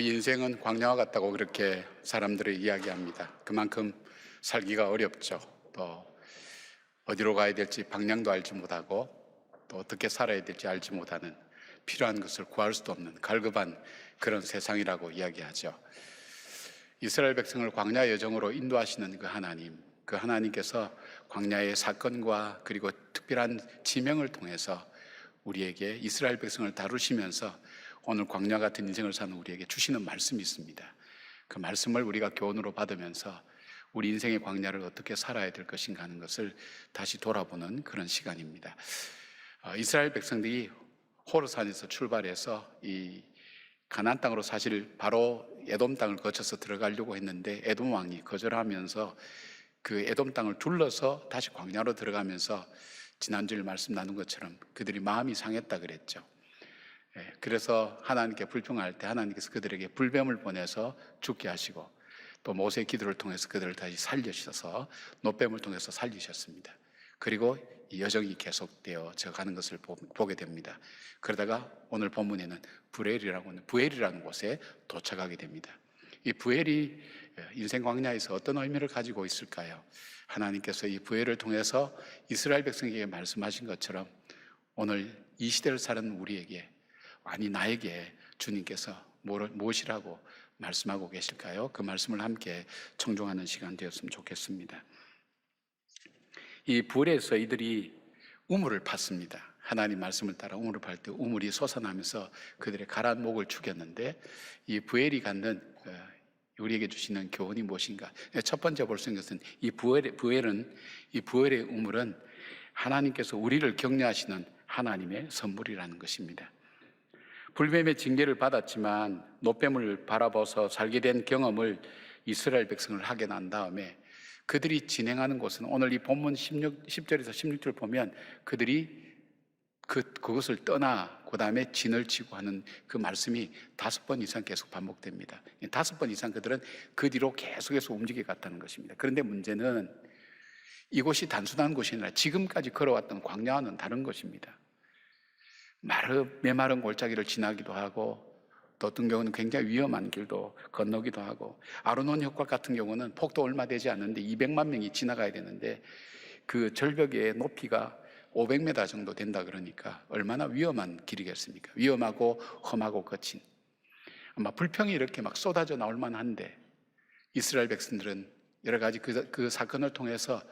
우리 인생은 광야와 같다고 그렇게 사람들이 이야기합니다. 그만큼 살기가 어렵죠. 또 어디로 가야 될지 방향도 알지 못하고 또 어떻게 살아야 될지 알지 못하는, 필요한 것을 구할 수도 없는 갈급한 그런 세상이라고 이야기하죠. 이스라엘 백성을 광야 여정으로 인도하시는 그 하나님께서 광야의 사건과 그리고 특별한 지명을 통해서 우리에게 이스라엘 백성을 다루시면서 오늘 광야 같은 인생을 사는 우리에게 주시는 말씀이 있습니다. 그 말씀을 우리가 교훈으로 받으면서 우리 인생의 광야를 어떻게 살아야 될 것인가 하는 것을 다시 돌아보는 그런 시간입니다. 이스라엘 백성들이 호르산에서 출발해서 이 가나안 땅으로 사실 바로 에돔 땅을 거쳐서 들어가려고 했는데 에돔 왕이 거절하면서 그 에돔 땅을 둘러서 다시 광야로 들어가면서 지난주에 말씀 나눈 것처럼 그들이 마음이 상했다 그랬죠. 그래서 하나님께 불평할 때 하나님께서 그들에게 불뱀을 보내서 죽게 하시고 또 모세의 기도를 통해서 그들을 다시 살리셔서 노뱀을 통해서 살리셨습니다. 그리고 이 여정이 계속되어 가는 것을 보게 됩니다. 그러다가 오늘 본문에는 부엘이라는 곳에 도착하게 됩니다. 이 부엘이 인생 광야에서 어떤 의미를 가지고 있을까요? 하나님께서 이 부엘을 통해서 이스라엘 백성에게 말씀하신 것처럼 오늘 이 시대를 사는 우리에게, 아니 나에게 주님께서 무엇이라고 말씀하고 계실까요? 그 말씀을 함께 청종하는 시간 되었으면 좋겠습니다. 이 불에서 이들이 우물을 팠습니다. 하나님 말씀을 따라 우물을 팔 때 우물이 솟아나면서 그들의 가라앉은 목을 죽였는데, 이 부엘이 갖는 우리에게 주시는 교훈이 무엇인가? 첫 번째 볼 수 있는 것은 이 부엘의 우물은 하나님께서 우리를 격려하시는 하나님의 선물이라는 것입니다. 불뱀의 징계를 받았지만 노뱀을 바라보서 살게 된 경험을 이스라엘 백성을 하게 난 다음에 그들이 진행하는 곳은 오늘 이 본문 10절에서 16절 보면 그들이 그것을 떠나 그 다음에 진을 치고 하는 그 말씀이 5번 이상 계속 반복됩니다. 5번 이상 그들은 그 뒤로 계속해서 움직여 갔다는 것입니다. 그런데 문제는 이곳이 단순한 곳이 아니라 지금까지 걸어왔던 광야와는 다른 것입니다. 메마른 골짜기를 지나기도 하고 또 어떤 경우는 굉장히 위험한 길도 건너기도 하고, 아르논 협곡 같은 경우는 폭도 얼마 되지 않는데 200만 명이 지나가야 되는데 그 절벽의 높이가 500m 정도 된다 그러니까 얼마나 위험한 길이겠습니까? 위험하고 험하고 거친, 아마 불평이 이렇게 막 쏟아져 나올 만한데 이스라엘 백성들은 여러 가지 그 사건을 통해서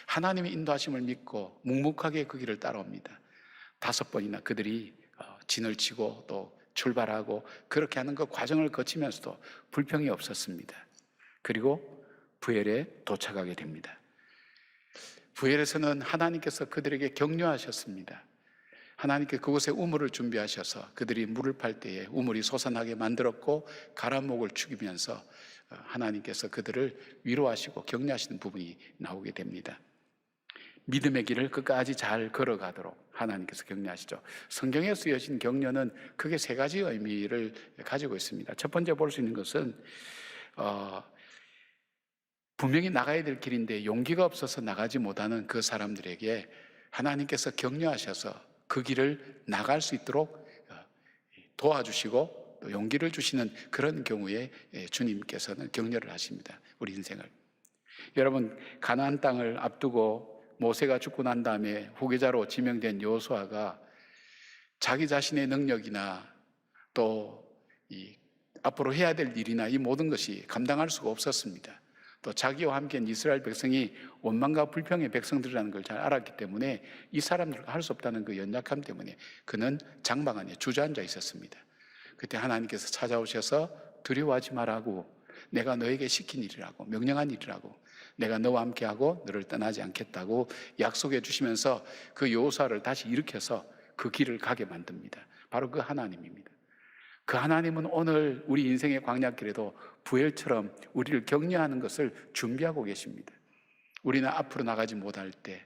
하나님의 인도하심을 믿고 묵묵하게 그 길을 따라옵니다. 5번이나 그들이 진을 치고 또 출발하고 그렇게 하는 그 과정을 거치면서도 불평이 없었습니다. 그리고 부엘에 도착하게 됩니다. 부엘에서는 하나님께서 그들에게 격려하셨습니다. 하나님께 그곳에 우물을 준비하셔서 그들이 물을 팔 때에 우물이 솟아나게 만들었고 가라목을 죽이면서 하나님께서 그들을 위로하시고 격려하시는 부분이 나오게 됩니다. 믿음의 길을 끝까지 잘 걸어가도록 하나님께서 격려하시죠. 성경에 쓰여진 격려는 크게 3가지 의미를 가지고 있습니다. 첫 번째 볼 수 있는 것은 분명히 나가야 될 길인데 용기가 없어서 나가지 못하는 그 사람들에게 하나님께서 격려하셔서 그 길을 나갈 수 있도록 도와주시고 또 용기를 주시는 그런 경우에 주님께서는 격려를 하십니다. 우리 인생을. 여러분, 가나안 땅을 앞두고 모세가 죽고 난 다음에 후계자로 지명된 여호수아가 자기 자신의 능력이나 또 이 앞으로 해야 될 일이나 이 모든 것이 감당할 수가 없었습니다. 또 자기와 함께한 이스라엘 백성이 원망과 불평의 백성들이라는 걸 잘 알았기 때문에 이 사람들과 할 수 없다는 그 연약함 때문에 그는 장막 안에 주저앉아 있었습니다. 그때 하나님께서 찾아오셔서 두려워하지 말라고, 내가 너에게 시킨 일이라고, 명령한 일이라고, 내가 너와 함께하고 너를 떠나지 않겠다고 약속해 주시면서 그 여호수아를 다시 일으켜서 그 길을 가게 만듭니다. 바로 그 하나님입니다. 그 하나님은 오늘 우리 인생의 광야길에도 부엘처럼 우리를 격려하는 것을 준비하고 계십니다. 우리는 앞으로 나가지 못할 때,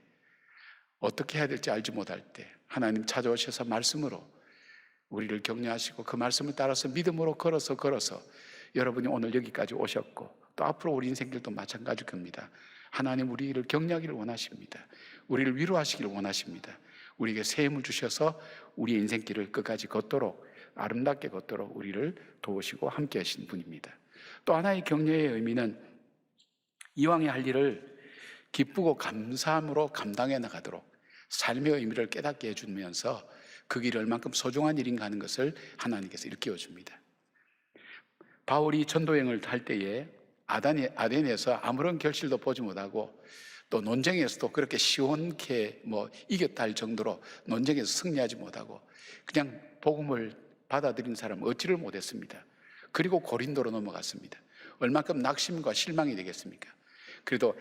어떻게 해야 될지 알지 못할 때 하나님 찾아오셔서 말씀으로 우리를 격려하시고 그 말씀을 따라서 믿음으로 걸어서 여러분이 오늘 여기까지 오셨고 또 앞으로 우리 인생길도 마찬가지일 겁니다. 하나님 우리를 격려하기를 원하십니다. 우리를 위로하시기를 원하십니다. 우리에게 새 힘을 주셔서 우리 인생길을 끝까지 걷도록 아름답게 걷도록 우리를 도우시고 함께 하신 분입니다. 또 하나의 격려의 의미는 이왕에 할 일을 기쁘고 감사함으로 감당해 나가도록 삶의 의미를 깨닫게 해주면서 그 길이 얼만큼 소중한 일인가 하는 것을 하나님께서 일깨워 줍니다. 바울이 전도여행을 할 때에 아덴에서 아무런 결실도 보지 못하고 또 논쟁에서도 그렇게 시원케 이겼다 할 정도로 논쟁에서 승리하지 못하고 그냥 복음을 받아들인 사람 얻지를 못했습니다. 그리고 고린도로 넘어갔습니다. 얼만큼 낙심과 실망이 되겠습니까? 그래도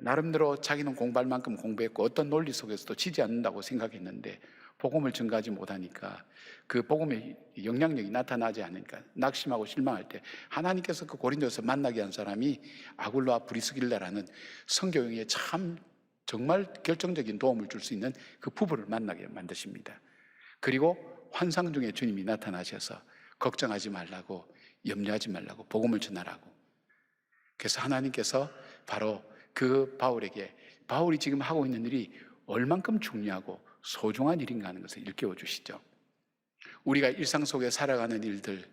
나름대로 자기는 공부할 만큼 공부했고 어떤 논리 속에서도 지지 않는다고 생각했는데 복음을 전가하지 못하니까 그 복음의 영향력이 나타나지 않으니까 낙심하고 실망할 때 하나님께서 그 고린도에서 만나게 한 사람이 아굴로와 브리스길라라는 선교행에 참 정말 결정적인 도움을 줄 수 있는 그 부부를 만나게 만드십니다. 그리고 환상 중에 주님이 나타나셔서 걱정하지 말라고, 염려하지 말라고, 복음을 전하라고. 그래서 하나님께서 바로 그 바울에게 바울이 지금 하고 있는 일이 얼만큼 중요하고 소중한 일인가 하는 것을 일깨워 주시죠. 우리가 일상 속에 살아가는 일들,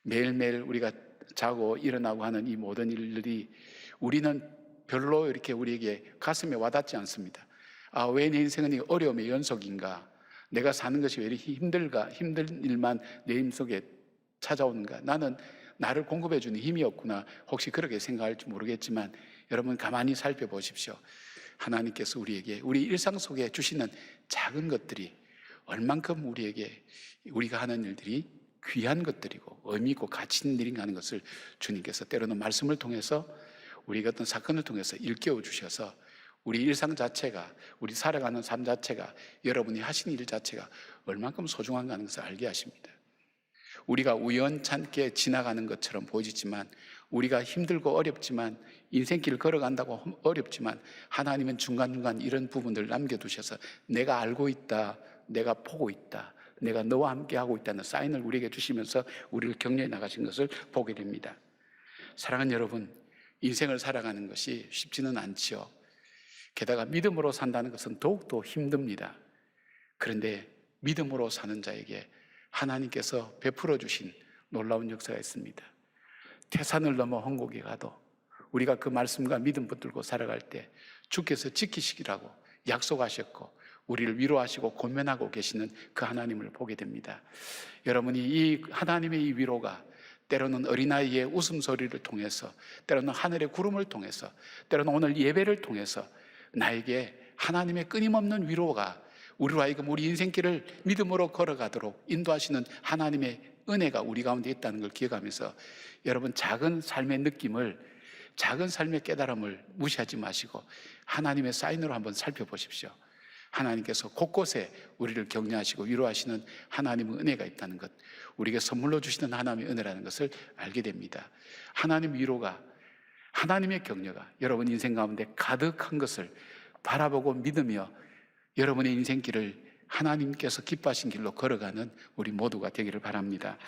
매일매일 우리가 자고 일어나고 하는 이 모든 일들이 우리는 별로 이렇게 우리에게 가슴에 와닿지 않습니다. 아, 왜 내 인생은 어려움의 연속인가? 내가 사는 것이 왜 이렇게 힘든 일만 내 힘 속에 찾아오는가? 나는 나를 공급해 주는 힘이 없구나. 혹시 그렇게 생각할지 모르겠지만 여러분 가만히 살펴보십시오. 하나님께서 우리에게 우리 일상 속에 주시는 작은 것들이 얼만큼 우리에게 우리가 하는 일들이 귀한 것들이고 의미 있고 가치 있는 일인가 하는 것을 주님께서 때로는 말씀을 통해서 우리가 어떤 사건을 통해서 일깨워 주셔서 우리 일상 자체가, 우리 살아가는 삶 자체가, 여러분이 하신 일 자체가 얼만큼 소중한가 하는 것을 알게 하십니다. 우리가 우연찮게 지나가는 것처럼 보이지만 우리가 힘들고 어렵지만 인생길 걸어간다고 어렵지만 하나님은 중간중간 이런 부분들을 남겨두셔서 내가 알고 있다, 내가 보고 있다, 내가 너와 함께하고 있다는 사인을 우리에게 주시면서 우리를 격려해 나가신 것을 보게 됩니다. 사랑하는 여러분, 인생을 살아가는 것이 쉽지는 않지요. 게다가 믿음으로 산다는 것은 더욱더 힘듭니다. 그런데 믿음으로 사는 자에게 하나님께서 베풀어 주신 놀라운 역사가 있습니다. 태산을 넘어 홍곡에 가도 우리가 그 말씀과 믿음 붙들고 살아갈 때 주께서 지키시기라고 약속하셨고 우리를 위로하시고 권면하고 계시는 그 하나님을 보게 됩니다. 여러분이 이 하나님의 이 위로가 때로는 어린아이의 웃음소리를 통해서, 때로는 하늘의 구름을 통해서, 때로는 오늘 예배를 통해서 나에게 하나님의 끊임없는 위로가 우리로 하여금 우리 인생길을 믿음으로 걸어가도록 인도하시는 하나님의 은혜가 우리 가운데 있다는 걸 기억하면서 여러분 작은 삶의 느낌을, 작은 삶의 깨달음을 무시하지 마시고 하나님의 사인으로 한번 살펴보십시오. 하나님께서 곳곳에 우리를 격려하시고 위로하시는 하나님의 은혜가 있다는 것, 우리에게 선물로 주시는 하나님의 은혜라는 것을 알게 됩니다. 하나님의 위로가, 하나님의 격려가 여러분 인생 가운데 가득한 것을 바라보고 믿으며 여러분의 인생길을 하나님께서 기뻐하신 길로 걸어가는 우리 모두가 되기를 바랍니다.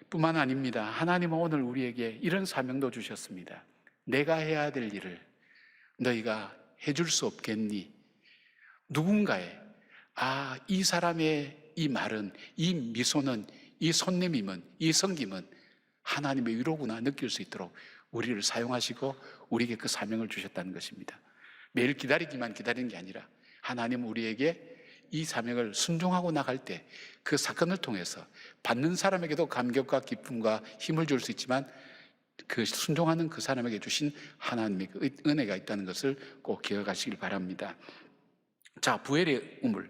뿐만 아닙니다. 하나님은 오늘 우리에게 이런 사명도 주셨습니다. 내가 해야 될 일을 너희가 해줄 수 없겠니? 누군가의 이 사람의 이 말은, 이 미소는, 이 손님임은, 이 섬김은 하나님의 위로구나 느낄 수 있도록 우리를 사용하시고 우리에게 그 사명을 주셨다는 것입니다. 매일 기다리기만 기다리는 게 아니라 하나님은 우리에게 이 사명을 순종하고 나갈 때 그 사건을 통해서 받는 사람에게도 감격과 기쁨과 힘을 줄 수 있지만 그 순종하는 그 사람에게 주신 하나님의 그 은혜가 있다는 것을 꼭 기억하시길 바랍니다. 자, 부엘의 우물.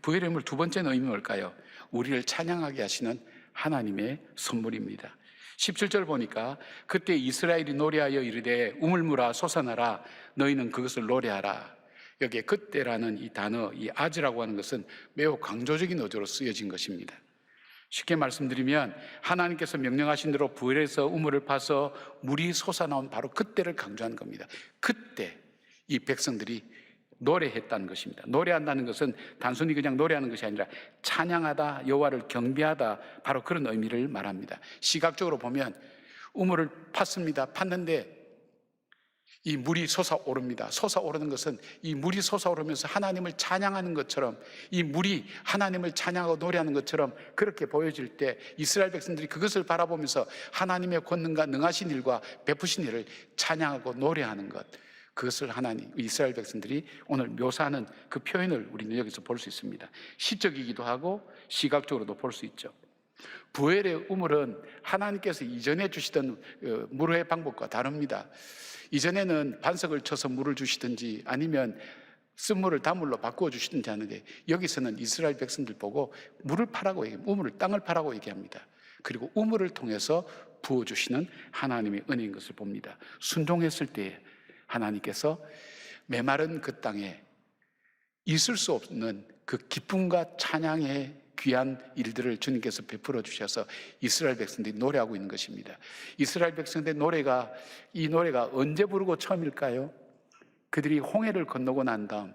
부엘의 우물 두 번째는 의미는 뭘까요? 우리를 찬양하게 하시는 하나님의 선물입니다. 17절 보니까 그때 이스라엘이 노래하여 이르되 우물물아 솟아나라 너희는 그것을 노래하라. 여기에 그때라는 이 단어, 이 아즈라고 하는 것은 매우 강조적인 어조로 쓰여진 것입니다. 쉽게 말씀드리면 하나님께서 명령하신 대로 부엘에서 우물을 파서 물이 솟아나온 바로 그때를 강조하는 겁니다. 그때 이 백성들이 노래했다는 것입니다. 노래한다는 것은 단순히 그냥 노래하는 것이 아니라 찬양하다, 여호와를 경배하다, 바로 그런 의미를 말합니다. 시각적으로 보면 우물을 팠습니다. 팠는데 이 물이 솟아오릅니다. 솟아오르는 것은 이 물이 솟아오르면서 하나님을 찬양하는 것처럼, 이 물이 하나님을 찬양하고 노래하는 것처럼 그렇게 보여질 때 이스라엘 백성들이 그것을 바라보면서 하나님의 권능과 능하신 일과 베푸신 일을 찬양하고 노래하는 것, 그것을 하나님, 이스라엘 백성들이 오늘 묘사하는 그 표현을 우리는 여기서 볼 수 있습니다. 시적이기도 하고 시각적으로도 볼 수 있죠. 부엘의 우물은 하나님께서 이전에 주시던 물의 방법과 다릅니다. 이전에는 반석을 쳐서 물을 주시든지 아니면 쓴물을 단물로 바꾸어 주시든지 하는데, 여기서는 이스라엘 백성들 보고 물을 파라고 얘기합니다. 우물을, 땅을 파라고 얘기합니다. 그리고 우물을 통해서 부어주시는 하나님의 은혜인 것을 봅니다. 순종했을 때 하나님께서 메마른 그 땅에 있을 수 없는 그 기쁨과 찬양의 귀한 일들을 주님께서 베풀어 주셔서 이스라엘 백성들이 노래하고 있는 것입니다. 이스라엘 백성들의 노래가, 이 노래가 언제 부르고 처음일까요? 그들이 홍해를 건너고 난 다음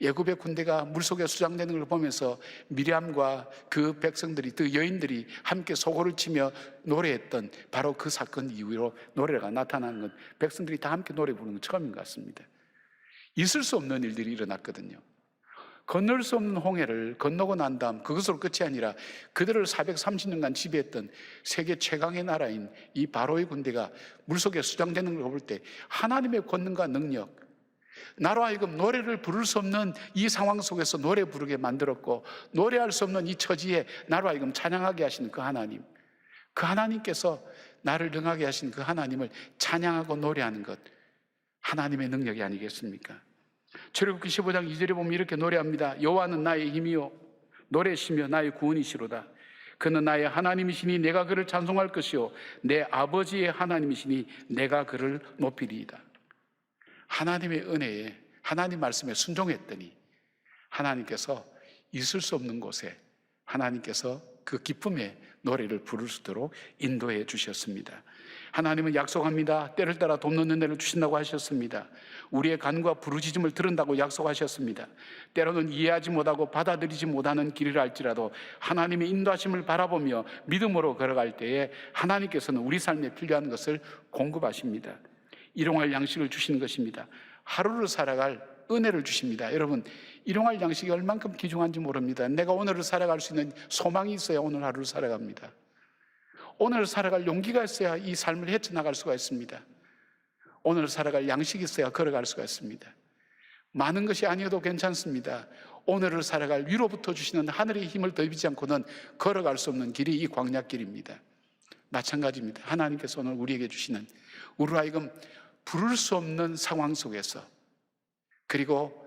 애굽의 군대가 물속에 수장되는 걸 보면서 미리암과 그 백성들이, 그 여인들이 함께 소고를 치며 노래했던 바로 그 사건 이후로 노래가 나타나는 건, 백성들이 다 함께 노래 부르는 건 처음인 것 같습니다. 있을 수 없는 일들이 일어났거든요. 건널 수 없는 홍해를 건너고 난 다음 그것으로 끝이 아니라 그들을 430년간 지배했던 세계 최강의 나라인 이 바로의 군대가 물속에 수장되는 걸 볼 때 하나님의 권능과 능력, 나로 하여금 노래를 부를 수 없는 이 상황 속에서 노래 부르게 만들었고, 노래할 수 없는 이 처지에 나로 하여금 찬양하게 하시는 그 하나님, 그 하나님께서 나를 능하게 하신 그 하나님을 찬양하고 노래하는 것, 하나님의 능력이 아니겠습니까? 출애굽기 15장 2절에 보면 이렇게 노래합니다. 여호와는 나의 힘이요 노래시며 나의 구원이시로다. 그는 나의 하나님이시니 내가 그를 찬송할 것이요 내 아버지의 하나님이시니 내가 그를 높이리이다. 하나님의 은혜에, 하나님 말씀에 순종했더니 하나님께서 있을 수 없는 곳에 하나님께서 그 기쁨의 노래를 부를 수 있도록 인도해 주셨습니다. 하나님은 약속합니다. 때를 따라 돕는 은혜를 주신다고 하셨습니다. 우리의 간과 부르짖음을 들은다고 약속하셨습니다. 때로는 이해하지 못하고 받아들이지 못하는 길이라 할지라도 하나님의 인도하심을 바라보며 믿음으로 걸어갈 때에 하나님께서는 우리 삶에 필요한 것을 공급하십니다. 일용할 양식을 주시는 것입니다. 하루를 살아갈 은혜를 주십니다. 여러분, 일용할 양식이 얼만큼 귀중한지 모릅니다. 내가 오늘을 살아갈 수 있는 소망이 있어야 오늘 하루를 살아갑니다. 오늘 살아갈 용기가 있어야 이 삶을 헤쳐나갈 수가 있습니다. 오늘 살아갈 양식이 있어야 걸어갈 수가 있습니다. 많은 것이 아니어도 괜찮습니다. 오늘을 살아갈 위로부터 주시는 하늘의 힘을 더비지 않고는 걸어갈 수 없는 길이 이 광야길입니다. 마찬가지입니다. 하나님께서 오늘 우리에게 주시는, 우리로 하여금 부를 수 없는 상황 속에서, 그리고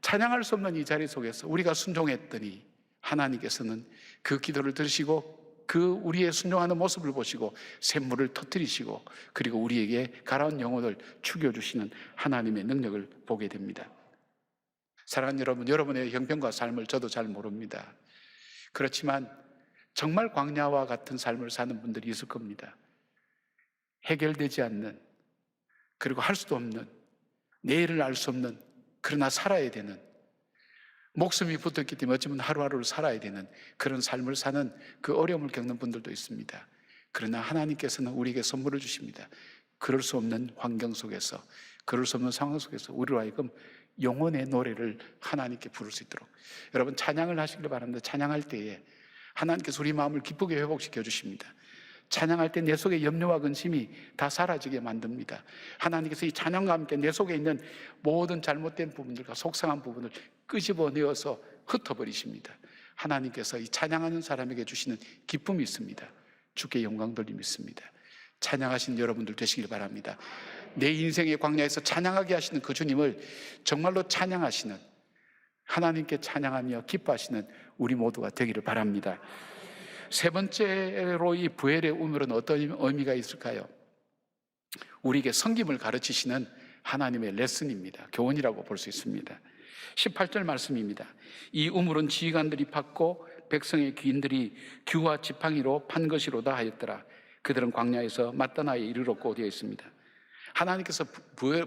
찬양할 수 없는 이 자리 속에서 우리가 순종했더니 하나님께서는 그 기도를 들으시고 그 우리의 순종하는 모습을 보시고 샘물을 터뜨리시고 그리고 우리에게 가라앉은 영혼을 죽여주시는 하나님의 능력을 보게 됩니다. 사랑하는 여러분, 여러분의 형편과 삶을 저도 잘 모릅니다. 그렇지만 정말 광야와 같은 삶을 사는 분들이 있을 겁니다. 해결되지 않는, 그리고 할 수도 없는, 내일을 알 수 없는, 그러나 살아야 되는, 목숨이 붙었기 때문에 어쩌면 하루하루를 살아야 되는 그런 삶을 사는 그 어려움을 겪는 분들도 있습니다. 그러나 하나님께서는 우리에게 선물을 주십니다. 그럴 수 없는 환경 속에서, 그럴 수 없는 상황 속에서 우리로 하여금 영혼의 노래를 하나님께 부를 수 있도록, 여러분 찬양을 하시길 바랍니다. 찬양할 때에 하나님께서 우리 마음을 기쁘게 회복시켜 주십니다. 찬양할 때 내 속의 염려와 근심이 다 사라지게 만듭니다. 하나님께서 이 찬양과 함께 내 속에 있는 모든 잘못된 부분들과 속상한 부분을 끄집어내어서 흩어버리십니다. 하나님께서 이 찬양하는 사람에게 주시는 기쁨이 있습니다. 주께 영광 돌림 있습니다. 찬양하신 여러분들 되시길 바랍니다. 내 인생의 광야에서 찬양하게 하시는 그 주님을 정말로 찬양하시는, 하나님께 찬양하며 기뻐하시는 우리 모두가 되기를 바랍니다. 세 번째로 이 부엘의 우물은 어떤 의미가 있을까요? 우리에게 섬김을 가르치시는 하나님의 레슨입니다. 교훈이라고 볼 수 있습니다. 18절 말씀입니다. 이 우물은 지휘관들이 팠고 백성의 귀인들이 규와 지팡이로 판 것이로다 하였더라. 그들은 광야에서 마따나에 이르렀고 되어 있습니다. 하나님께서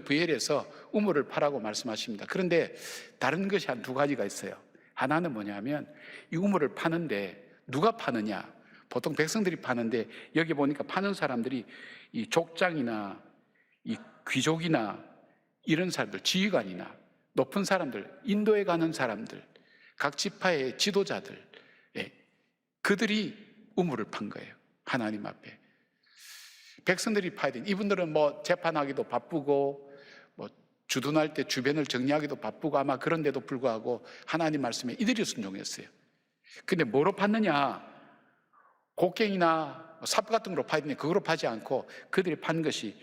부엘에서 우물을 파라고 말씀하십니다. 그런데 다른 것이 한 두 가지가 있어요. 하나는 뭐냐면 이 우물을 파는데 누가 파느냐? 보통 백성들이 파는데 여기 보니까 파는 사람들이 이 족장이나 이 귀족이나 이런 사람들, 지휘관이나 높은 사람들, 인도에 가는 사람들, 각 지파의 지도자들, 그들이 우물을 판 거예요. 하나님 앞에. 백성들이 파야 돼. 이분들은 뭐 재판하기도 바쁘고 뭐 주둔할 때 주변을 정리하기도 바쁘고 아마 그런데도 불구하고 하나님 말씀에 이들이 순종했어요. 근데 뭐로 팠느냐? 곡괭이나 삽 같은 거로 파야 되는데 그거로 파지 않고 그들이 판 것이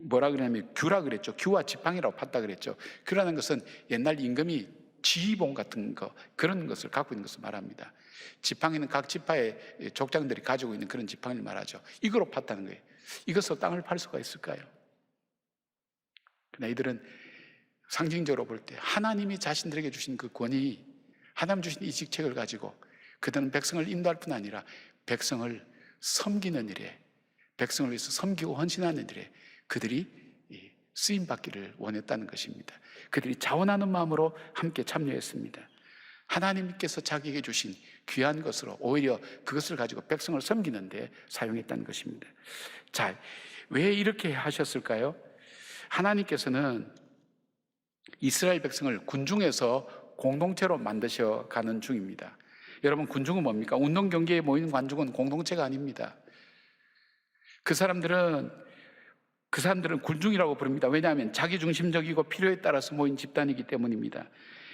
뭐라 그러냐면 규라 그랬죠. 규와 지팡이라고 팠다 그랬죠. 규라는 것은 옛날 임금이 지휘봉 같은 거, 그런 것을 갖고 있는 것을 말합니다. 지팡이는 각 지파의 족장들이 가지고 있는 그런 지팡이를 말하죠. 이거로 팠다는 거예요. 이것으로 땅을 팔 수가 있을까요? 그러나 이들은 상징적으로 볼 때 하나님이 자신들에게 주신 그 권위, 하나님 주신 이 직책을 가지고 그들은 백성을 인도할 뿐 아니라 백성을 섬기는 일에, 백성을 위해서 섬기고 헌신하는 일에 그들이 쓰임받기를 원했다는 것입니다. 그들이 자원하는 마음으로 함께 참여했습니다. 하나님께서 자기에게 주신 귀한 것으로 오히려 그것을 가지고 백성을 섬기는 데 사용했다는 것입니다. 자, 왜 이렇게 하셨을까요? 하나님께서는 이스라엘 백성을 군중에서 공동체로 만드셔 가는 중입니다. 여러분, 군중은 뭡니까? 운동 경기에 모이는 관중은 공동체가 아닙니다. 그 사람들은 군중이라고 부릅니다. 왜냐하면 자기중심적이고 필요에 따라서 모인 집단이기 때문입니다.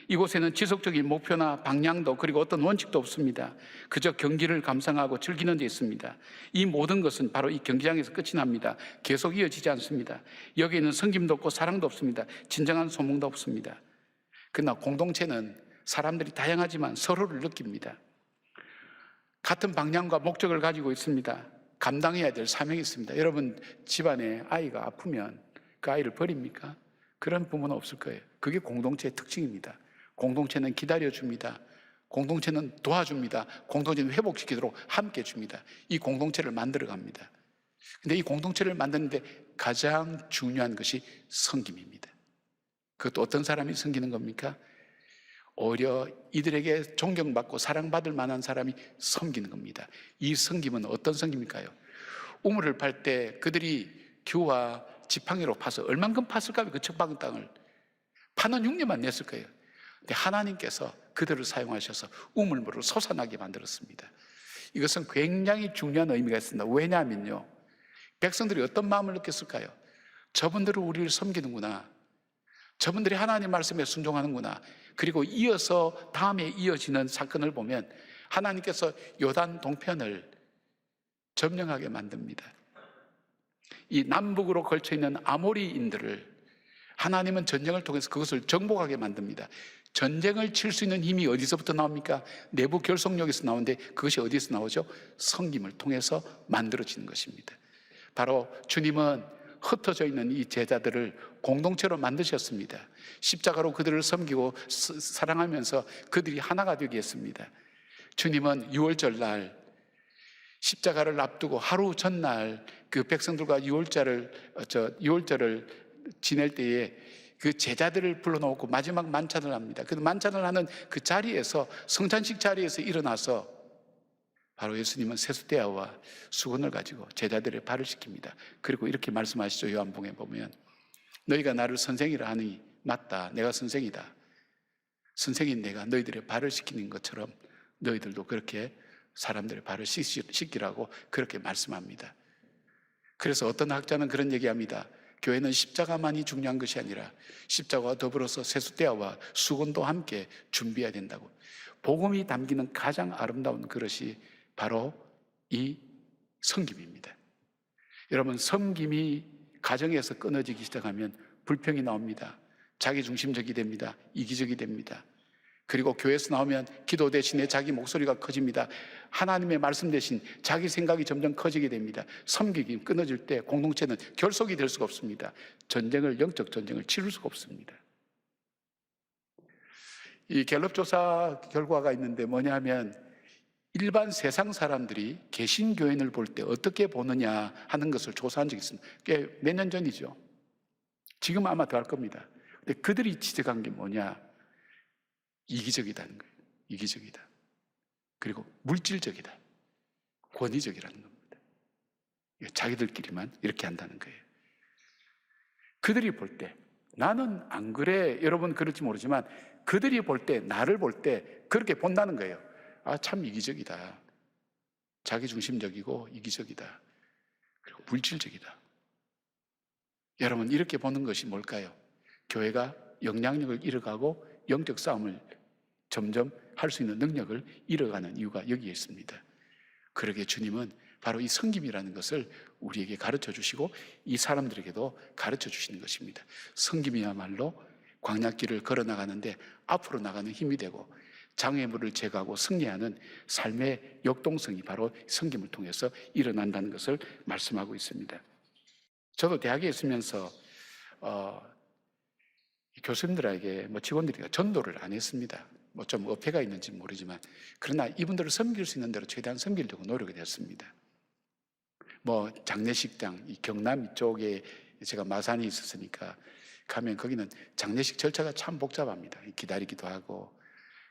이곳에는 지속적인 목표나 방향도 그리고 어떤 원칙도 없습니다. 그저 경기를 감상하고 즐기는 데 있습니다. 이 모든 것은 바로 이 경기장에서 끝이 납니다. 계속 이어지지 않습니다. 여기에는 섬김도 없고 사랑도 없습니다. 진정한 소망도 없습니다. 그러나 공동체는 사람들이 다양하지만 서로를 느낍니다. 같은 방향과 목적을 가지고 있습니다. 감당해야 될 사명이 있습니다. 여러분 집안에 아이가 아프면 그 아이를 버립니까? 그런 부모는 없을 거예요. 그게 공동체의 특징입니다. 공동체는 기다려줍니다. 공동체는 도와줍니다. 공동체는 회복시키도록 함께 줍니다. 이 공동체를 만들어갑니다. 근데 이 공동체를 만드는데 가장 중요한 것이 섬김입니다. 그것도 어떤 사람이 섬기는 겁니까? 오히려 이들에게 존경받고 사랑받을 만한 사람이 섬기는 겁니다. 이 섬김은 어떤 섬김일까요? 우물을 팔 때 그들이 규와 지팡이로 파서 얼만큼 팠을까요? 그 척박은 땅을 파는 흉내만 냈을 거예요. 근데 하나님께서 그들을 사용하셔서 우물물을 솟아나게 만들었습니다. 이것은 굉장히 중요한 의미가 있습니다. 왜냐하면요, 백성들이 어떤 마음을 느꼈을까요? 저분들은 우리를 섬기는구나, 저분들이 하나님 말씀에 순종하는구나. 그리고 이어서 다음에 이어지는 사건을 보면 하나님께서 요단 동편을 점령하게 만듭니다. 이 남북으로 걸쳐 있는 아모리인들을 하나님은 전쟁을 통해서 그것을 정복하게 만듭니다. 전쟁을 칠 수 있는 힘이 어디서부터 나옵니까? 내부 결속력에서 나오는데 그것이 어디서 나오죠? 섬김을 통해서 만들어지는 것입니다. 바로 주님은 흩어져 있는 이 제자들을 공동체로 만드셨습니다. 십자가로 그들을 섬기고 사랑하면서 그들이 하나가 되게 했습니다. 주님은 유월절 날 십자가를 앞두고 하루 전날 그 백성들과 유월절을 지낼 때에 그 제자들을 불러놓고 마지막 만찬을 합니다. 그 만찬을 하는 그 자리에서, 성찬식 자리에서 일어나서 바로 예수님은 세수대야와 수건을 가지고 제자들의 발을 씻깁니다. 그리고 이렇게 말씀하시죠. 요한복음에 보면 너희가 나를 선생이라 하니 맞다, 내가 선생이다. 선생인 내가 너희들의 발을 씻기는 것처럼 너희들도 그렇게 사람들의 발을 씻기라고 그렇게 말씀합니다. 그래서 어떤 학자는 그런 얘기합니다. 교회는 십자가만이 중요한 것이 아니라 십자가와 더불어서 세수대야와 수건도 함께 준비해야 된다고. 복음이 담기는 가장 아름다운 그릇이 바로 이 섬김입니다. 여러분, 섬김이 가정에서 끊어지기 시작하면 불평이 나옵니다. 자기중심적이 됩니다. 이기적이 됩니다. 그리고 교회에서 나오면 기도 대신에 자기 목소리가 커집니다. 하나님의 말씀 대신 자기 생각이 점점 커지게 됩니다. 섬기기 끊어질 때 공동체는 결속이 될 수가 없습니다. 영적 전쟁을 치를 수가 없습니다. 이 갤럽 조사 결과가 있는데 뭐냐면 일반 세상 사람들이 개신교인을 볼 때 어떻게 보느냐 하는 것을 조사한 적이 있습니다. 꽤 몇 년 전이죠. 지금 아마 더 할 겁니다. 근데 그들이 지적한 게 뭐냐? 이기적이다는 거예요. 이기적이다. 그리고 물질적이다. 권위적이라는 겁니다. 자기들끼리만 이렇게 한다는 거예요. 그들이 볼 때, 나는 안 그래. 여러분 그럴지 모르지만 그들이 볼 때, 나를 볼 때 그렇게 본다는 거예요. 아, 참 이기적이다. 자기중심적이고 이기적이다. 그리고 물질적이다. 여러분, 이렇게 보는 것이 뭘까요? 교회가 영향력을 잃어가고 영적 싸움을 점점 할 수 있는 능력을 잃어가는 이유가 여기에 있습니다. 그러기에 주님은 바로 이 섬김이라는 것을 우리에게 가르쳐 주시고 이 사람들에게도 가르쳐 주시는 것입니다. 섬김이야말로 광야길을 걸어 나가는데 앞으로 나가는 힘이 되고 장애물을 제거하고 승리하는 삶의 역동성이 바로 섬김을 통해서 일어난다는 것을 말씀하고 있습니다. 저도 대학에 있으면서 교수님들에게 직원들이 전도를 안 했습니다. 좀 어폐가 있는지 모르지만 그러나 이분들을 섬길 수 있는 대로 최대한 섬기려고 노력을 했습니다. 장례식장, 이 경남 이쪽에 제가 마산이 있었으니까 가면 거기는 장례식 절차가 참 복잡합니다. 기다리기도 하고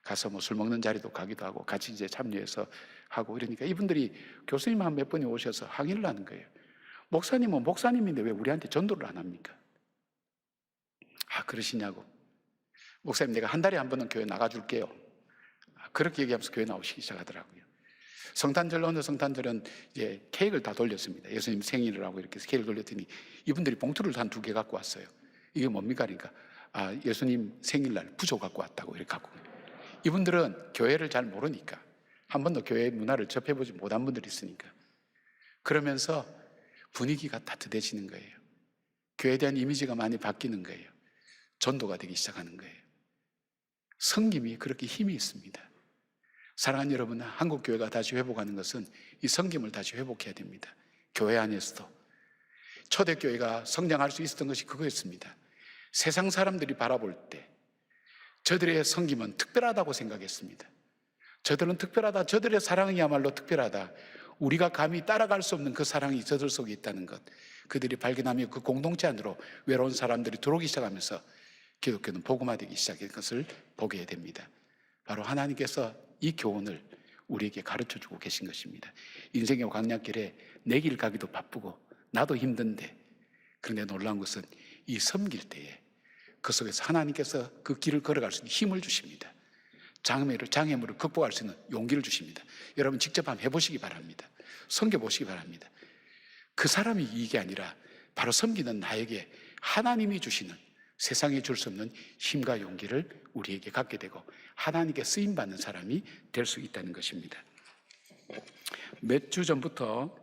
가서 술 먹는 자리도 가기도 하고 같이 이제 참여해서 하고 이러니까 이분들이 교수님 한 몇 분이 오셔서 항의를 하는 거예요. 목사님은 목사님인데 왜 우리한테 전도를 안 합니까? 아, 그러시냐고. 목사님, 내가 한 달에 한 번은 교회 나가줄게요. 그렇게 얘기하면서 교회 나오시기 시작하더라고요. 성탄절, 어느 성탄절은 이제 케이크를 다 돌렸습니다. 예수님 생일을 하고 이렇게 케이크를 돌렸더니 이분들이 봉투를 한 2개 갖고 왔어요. 이게 뭡니까? 그러니까 예수님 생일날 부조 갖고 왔다고 이렇게 갖고. 이분들은 교회를 잘 모르니까 한 번도 교회 문화를 접해보지 못한 분들이 있으니까 그러면서 분위기가 따뜻해지는 거예요. 교회에 대한 이미지가 많이 바뀌는 거예요. 전도가 되기 시작하는 거예요. 섬김이 그렇게 힘이 있습니다. 사랑하는 여러분, 한국 교회가 다시 회복하는 것은 이 섬김을 다시 회복해야 됩니다. 교회 안에서도 초대교회가 성장할 수 있었던 것이 그거였습니다. 세상 사람들이 바라볼 때 저들의 섬김은 특별하다고 생각했습니다. 저들은 특별하다. 저들의 사랑이야말로 특별하다. 우리가 감히 따라갈 수 없는 그 사랑이 저들 속에 있다는 것, 그들이 발견하며 그 공동체 안으로 외로운 사람들이 들어오기 시작하면서 기독교는 복음화되기 시작한 것을 보게 됩니다. 바로 하나님께서 이 교훈을 우리에게 가르쳐주고 계신 것입니다. 인생의 광야길에 내 길 가기도 바쁘고 나도 힘든데, 그런데 놀라운 것은 이 섬길 때에 그 속에서 하나님께서 그 길을 걸어갈 수 있는 힘을 주십니다. 장애물을 극복할 수 있는 용기를 주십니다. 여러분 직접 한번 해보시기 바랍니다. 섬겨보시기 바랍니다. 그 사람이 이게 아니라 바로 섬기는 나에게 하나님이 주시는, 세상에 줄 수 없는 힘과 용기를 우리에게 갖게 되고 하나님께 쓰임받는 사람이 될 수 있다는 것입니다. 몇 주 전부터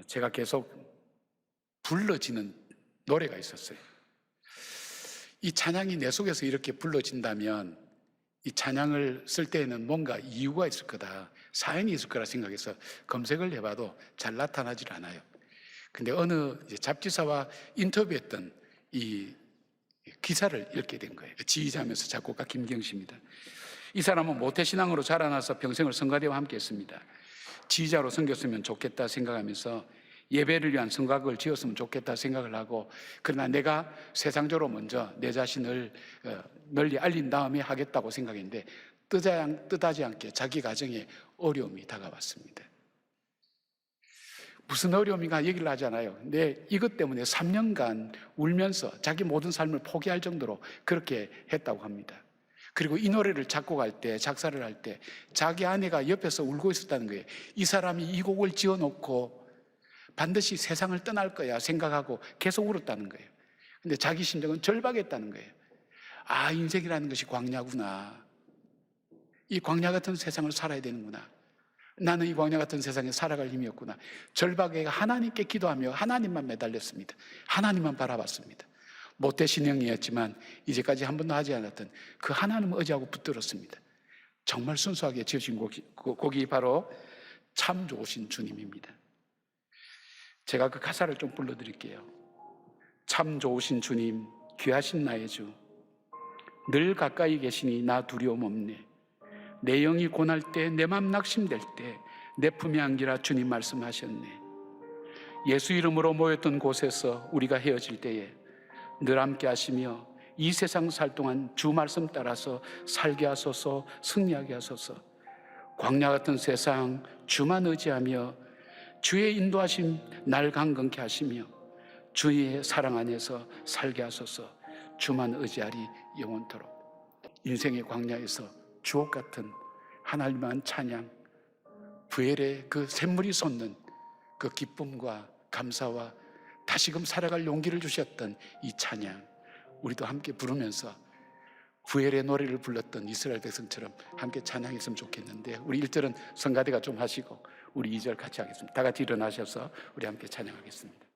제가 계속 불러지는 노래가 있었어요. 이 찬양이 내 속에서 이렇게 불러진다면 이 찬양을 쓸 때에는 뭔가 이유가 있을 거다, 사연이 있을 거라 생각해서 검색을 해봐도 잘 나타나질 않아요. 근데 어느 잡지사와 인터뷰했던 이 기사를 읽게 된 거예요. 지휘자면서 작곡가 김경식입니다. 이 사람은 모태신앙으로 자라나서 평생을 성가대와 함께 했습니다. 지휘자로 섬겼으면 좋겠다 생각하면서 예배를 위한 성곽을 지었으면 좋겠다 생각을 하고, 그러나 내가 세상적으로 먼저 내 자신을 널리 알린 다음에 하겠다고 생각했는데 뜻하지 않게 자기 가정에 어려움이 다가왔습니다. 무슨 어려움인가 얘기를 하잖아요. 근데 이것 때문에 3년간 울면서 자기 모든 삶을 포기할 정도로 그렇게 했다고 합니다. 그리고 이 노래를 작곡할 때, 작사를 할 때 자기 아내가 옆에서 울고 있었다는 거예요. 이 사람이 이 곡을 지어놓고 반드시 세상을 떠날 거야 생각하고 계속 울었다는 거예요. 근데 자기 심정은 절박했다는 거예요. 아, 인생이라는 것이 광야구나. 이 광야 같은 세상을 살아야 되는구나. 나는 이 광야 같은 세상에 살아갈 힘이 없구나. 절박에 하나님께 기도하며 하나님만 매달렸습니다. 하나님만 바라봤습니다. 모태신앙이었지만 이제까지 한 번도 하지 않았던 그 하나님을 의지하고 붙들었습니다. 정말 순수하게 지으신 곡이 바로 참 좋으신 주님입니다. 제가 그 가사를 좀 불러드릴게요. 참 좋으신 주님, 귀하신 나의 주, 늘 가까이 계시니 나 두려움 없네. 내 영이 고날 때, 내 맘 낙심될 때 내 품에 안기라 주님 말씀하셨네. 예수 이름으로 모였던 곳에서 우리가 헤어질 때에 늘 함께 하시며 이 세상 살 동안 주 말씀 따라서 살게 하소서, 승리하게 하소서. 광야 같은 세상 주만 의지하며 주의 인도하심 날 강건케 하시며 주의 사랑 안에서 살게 하소서. 주만 의지하리 영원토록. 인생의 광야에서 주옥 같은 하나님만 찬양, 부엘의 그 샘물이 솟는 그 기쁨과 감사와 다시금 살아갈 용기를 주셨던 이 찬양, 우리도 함께 부르면서 부엘의 노래를 불렀던 이스라엘 백성처럼 함께 찬양했으면 좋겠는데, 우리 1절은 성가대가 좀 하시고 우리 2절 같이 하겠습니다. 다 같이 일어나셔서 우리 함께 찬양하겠습니다.